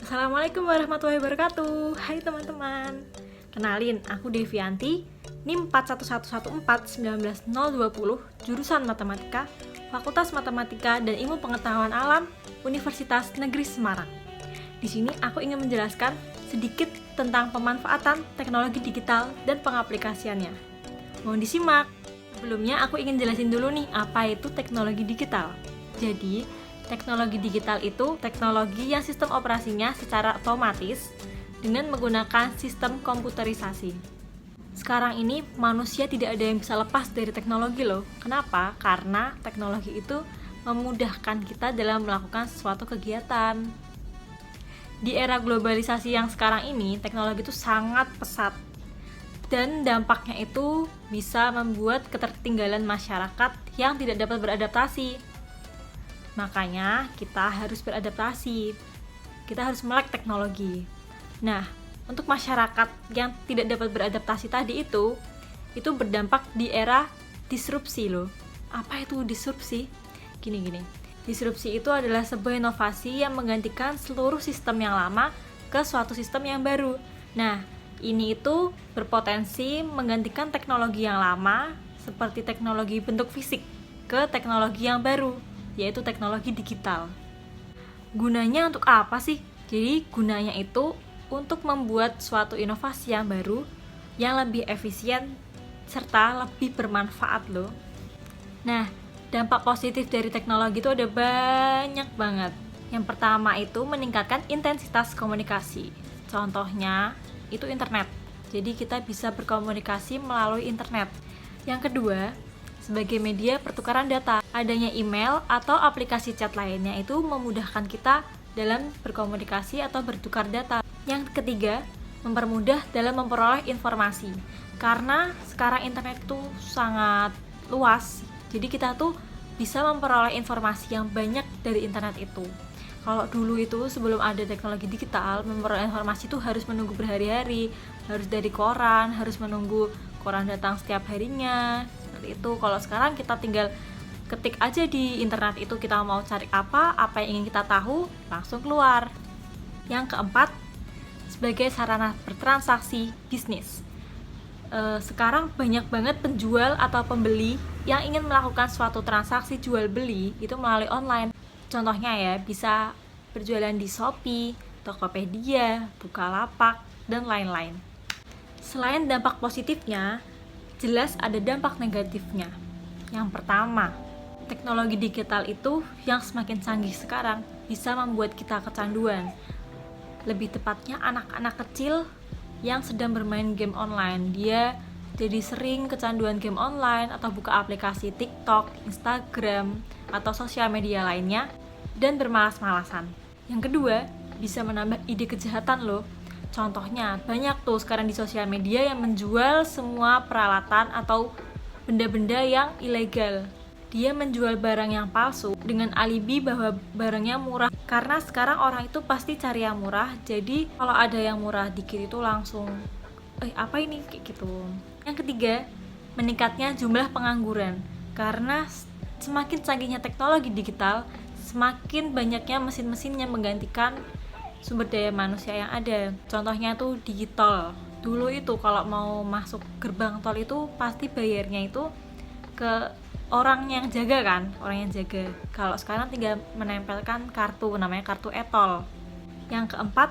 Assalamualaikum warahmatullahi wabarakatuh. Hai teman-teman. Kenalin, aku Devianti, NIM 4111419020, jurusan Matematika, Fakultas Matematika dan Ilmu Pengetahuan Alam, Universitas Negeri Semarang. Di sini aku ingin menjelaskan sedikit tentang pemanfaatan teknologi digital dan pengaplikasiannya. Mohon disimak. Sebelumnya aku ingin jelasin dulu nih apa itu teknologi digital. Jadi, teknologi digital itu teknologi yang sistem operasinya secara otomatis dengan menggunakan sistem komputerisasi. Sekarang ini manusia tidak ada yang bisa lepas dari teknologi loh. Kenapa? Karena teknologi itu memudahkan kita dalam melakukan suatu kegiatan. Di era globalisasi yang sekarang ini, teknologi itu sangat pesat. Dan dampaknya itu bisa membuat ketertinggalan masyarakat yang tidak dapat beradaptasi. Makanya kita harus beradaptasi. Kita harus melek teknologi. Nah, untuk masyarakat yang tidak dapat beradaptasi tadi itu berdampak di era disrupsi loh. Apa itu disrupsi? Gini. Disrupsi itu adalah sebuah inovasi yang menggantikan seluruh sistem yang lama ke suatu sistem yang baru. Nah, ini itu berpotensi menggantikan teknologi yang lama seperti teknologi bentuk fisik ke teknologi yang baru, yaitu teknologi digital. Gunanya untuk apa sih? Jadi gunanya itu untuk membuat suatu inovasi yang baru, yang lebih efisien, serta lebih bermanfaat loh. Nah, dampak positif dari teknologi itu ada banyak banget. Yang pertama itu meningkatkan intensitas komunikasi. Contohnya itu internet. Jadi kita bisa berkomunikasi melalui internet. Yang kedua, sebagai media pertukaran data. Adanya email atau aplikasi chat lainnya itu memudahkan kita dalam berkomunikasi atau bertukar data. Yang ketiga, mempermudah dalam memperoleh informasi. Karena sekarang internet itu sangat luas. Jadi kita tuh bisa memperoleh informasi yang banyak dari internet itu. Kalau dulu itu sebelum ada teknologi digital, memperoleh informasi itu harus menunggu berhari-hari, harus dari koran, harus menunggu koran datang setiap harinya. Seperti itu. Kalau sekarang kita tinggal ketik aja di internet itu kita mau cari apa yang ingin kita tahu, langsung keluar. Yang keempat, sebagai sarana bertransaksi bisnis. Sekarang banyak banget penjual atau pembeli yang ingin melakukan suatu transaksi jual beli itu melalui online. Contohnya ya, bisa berjualan di Shopee, Tokopedia, Bukalapak, dan lain-lain. Selain dampak positifnya, jelas ada dampak negatifnya. Yang pertama, teknologi digital itu yang semakin canggih sekarang bisa membuat kita kecanduan. Lebih tepatnya anak-anak kecil yang sedang bermain game online. Dia jadi sering kecanduan game online atau buka aplikasi TikTok, Instagram, atau sosial media lainnya dan bermalas-malasan. Yang kedua, bisa menambah ide kejahatan loh. Contohnya, banyak tuh sekarang di sosial media yang menjual semua peralatan atau benda-benda yang ilegal. Dia menjual barang yang palsu dengan alibi bahwa barangnya murah. Karena sekarang orang itu pasti cari yang murah, jadi kalau ada yang murah dikit itu langsung apa ini? Kayak gitu. Yang ketiga, meningkatnya jumlah pengangguran. Karena semakin canggihnya teknologi digital, semakin banyaknya mesin-mesin yang menggantikan sumber daya manusia yang ada. Contohnya tuh di tol. Dulu itu kalau mau masuk gerbang tol itu pasti bayarnya itu ke orang yang jaga kan, orang yang jaga. Kalau sekarang tinggal menempelkan kartu, namanya kartu e-tol. Yang keempat,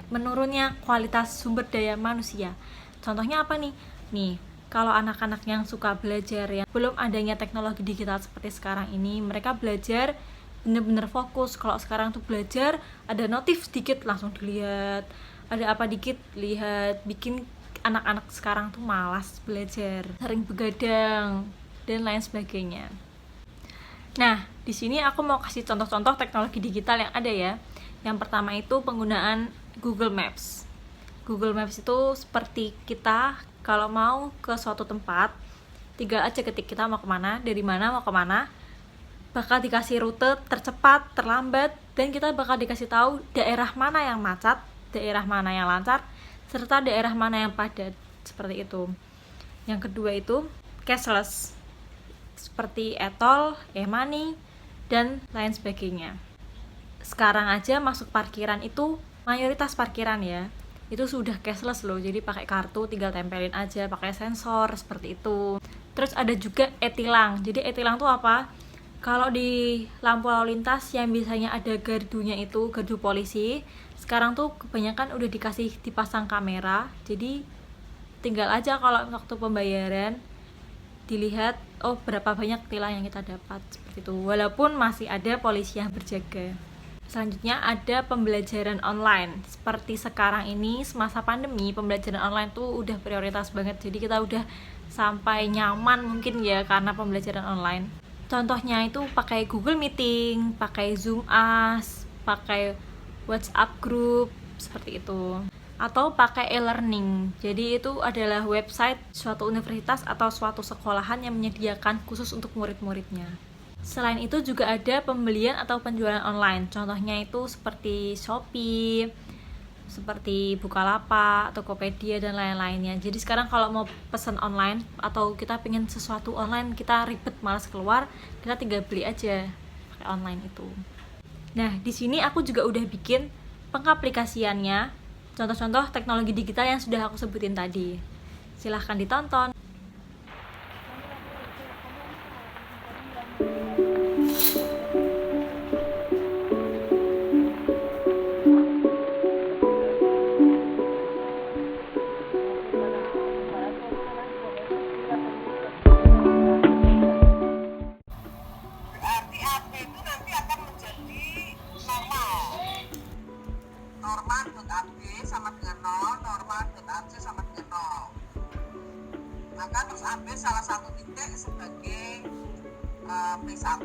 menurunnya kualitas sumber daya manusia. Contohnya apa nih? Nih, kalau anak-anak yang suka belajar yang belum adanya teknologi digital seperti sekarang ini, mereka belajar bener-bener fokus. Kalau sekarang tuh belajar, ada notif sedikit langsung dilihat, ada apa dikit lihat, bikin anak-anak sekarang tuh malas belajar, sering begadang dan lain sebagainya. Nah, di sini aku mau kasih contoh-contoh teknologi digital yang ada ya. Yang pertama itu penggunaan Google Maps. Google Maps itu seperti kita kalau mau ke suatu tempat, tinggal aja ketik kita mau kemana, dari mana mau kemana, bakal dikasih rute tercepat, terlambat, dan kita bakal dikasih tahu daerah mana yang macet, daerah mana yang lancar, serta daerah mana yang padat. Seperti itu. Yang kedua itu cashless, seperti e-tol, e-money, dan lain sebagainya. Sekarang aja masuk parkiran itu, mayoritas parkiran ya, itu sudah cashless loh, jadi pakai kartu tinggal tempelin aja, pakai sensor seperti itu. Terus ada juga e-tilang. Jadi e-tilang tuh apa? Kalau di lampu lalu lintas yang biasanya ada gardunya itu, gardu polisi, sekarang tuh kebanyakan udah dipasang kamera, jadi tinggal aja kalau waktu pembayaran dilihat, oh berapa banyak tilang yang kita dapat, seperti itu, walaupun masih ada polisi yang berjaga. Selanjutnya ada pembelajaran online. Seperti sekarang ini, semasa pandemi, pembelajaran online tuh udah prioritas banget. Jadi kita udah sampai nyaman mungkin ya karena pembelajaran online. Contohnya itu pakai Google Meeting, pakai Zoom As, pakai WhatsApp Group, seperti itu. Atau pakai e-learning. Jadi itu adalah website suatu universitas atau suatu sekolahan yang menyediakan khusus untuk murid-muridnya. Selain itu juga ada pembelian atau penjualan online. Contohnya itu seperti Shopee, seperti Bukalapak, Tokopedia, dan lain-lainnya. Jadi sekarang kalau mau pesan online atau kita pengen sesuatu online, kita ribet, malas keluar, kita tinggal beli aja pakai online itu. Nah, di sini aku juga udah bikin pengaplikasiannya, contoh-contoh teknologi digital yang sudah aku sebutin tadi. Silahkan ditonton. Norma dot AB sama dengan 0, norma dot AC sama dengan 0. Maka terus ambil salah satu titik sebagai P1.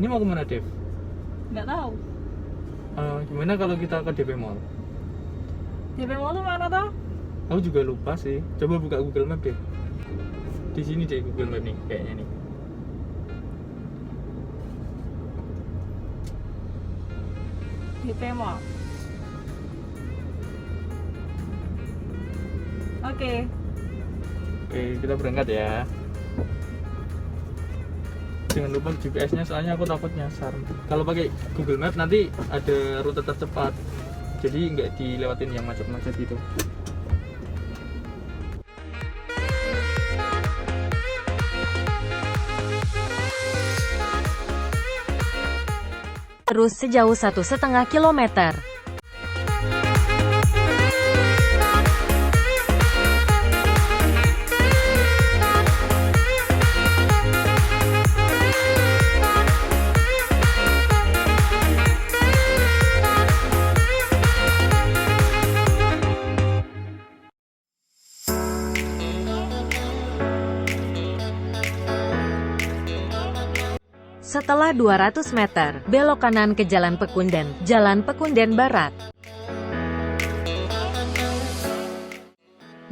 Ini mau kemana, Dev? Nggak tahu. Gimana kalau kita ke DP Mall? DP Mall tuh mana tuh? Aku juga lupa sih. Coba buka Google Map deh. Di sini deh Google Map nih, kayaknya nih. DP Mall. Oke. Oke, kita berangkat ya. Jangan lupa GPS-nya, soalnya aku takut nyasar. Kalau pakai Google Map nanti ada rute tercepat, jadi nggak dilewatin yang macet-macet gitu. Terus sejauh 1,5 kilometer. Setelah 200 meter, belok kanan ke Jalan Pekunden, Jalan Pekunden Barat.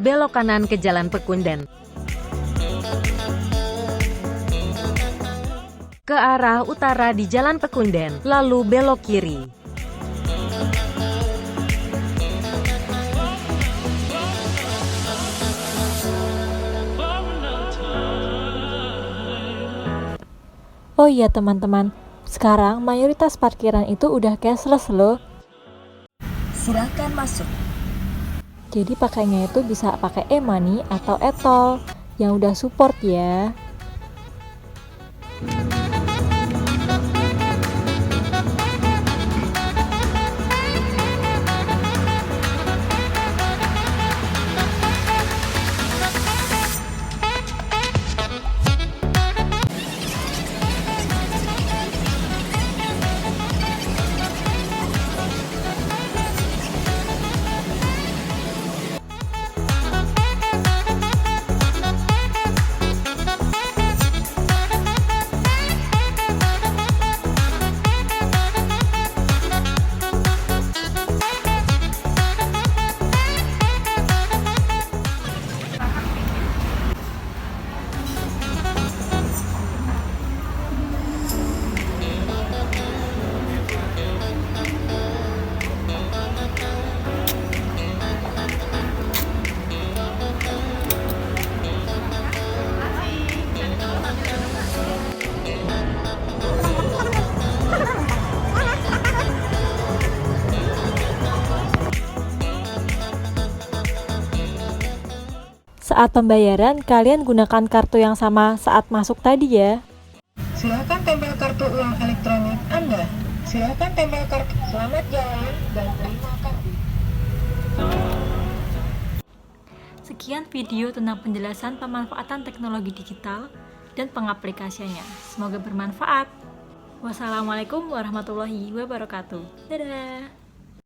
Belok kanan ke Jalan Pekunden. Ke arah utara di Jalan Pekunden, lalu belok kiri. Oh iya teman-teman, sekarang mayoritas parkiran itu udah cashless loh. Silakan masuk. Jadi pakainya itu bisa pakai e-money atau e-tol yang udah support ya. Saat pembayaran, kalian gunakan kartu yang sama saat masuk tadi ya. Silakan tempel kartu uang elektronik Anda. Silakan tempel kartu. Selamat jalan dan terima kasih. Sekian video tentang penjelasan pemanfaatan teknologi digital dan pengaplikasiannya. Semoga bermanfaat. Wassalamualaikum warahmatullahi wabarakatuh. Dadah.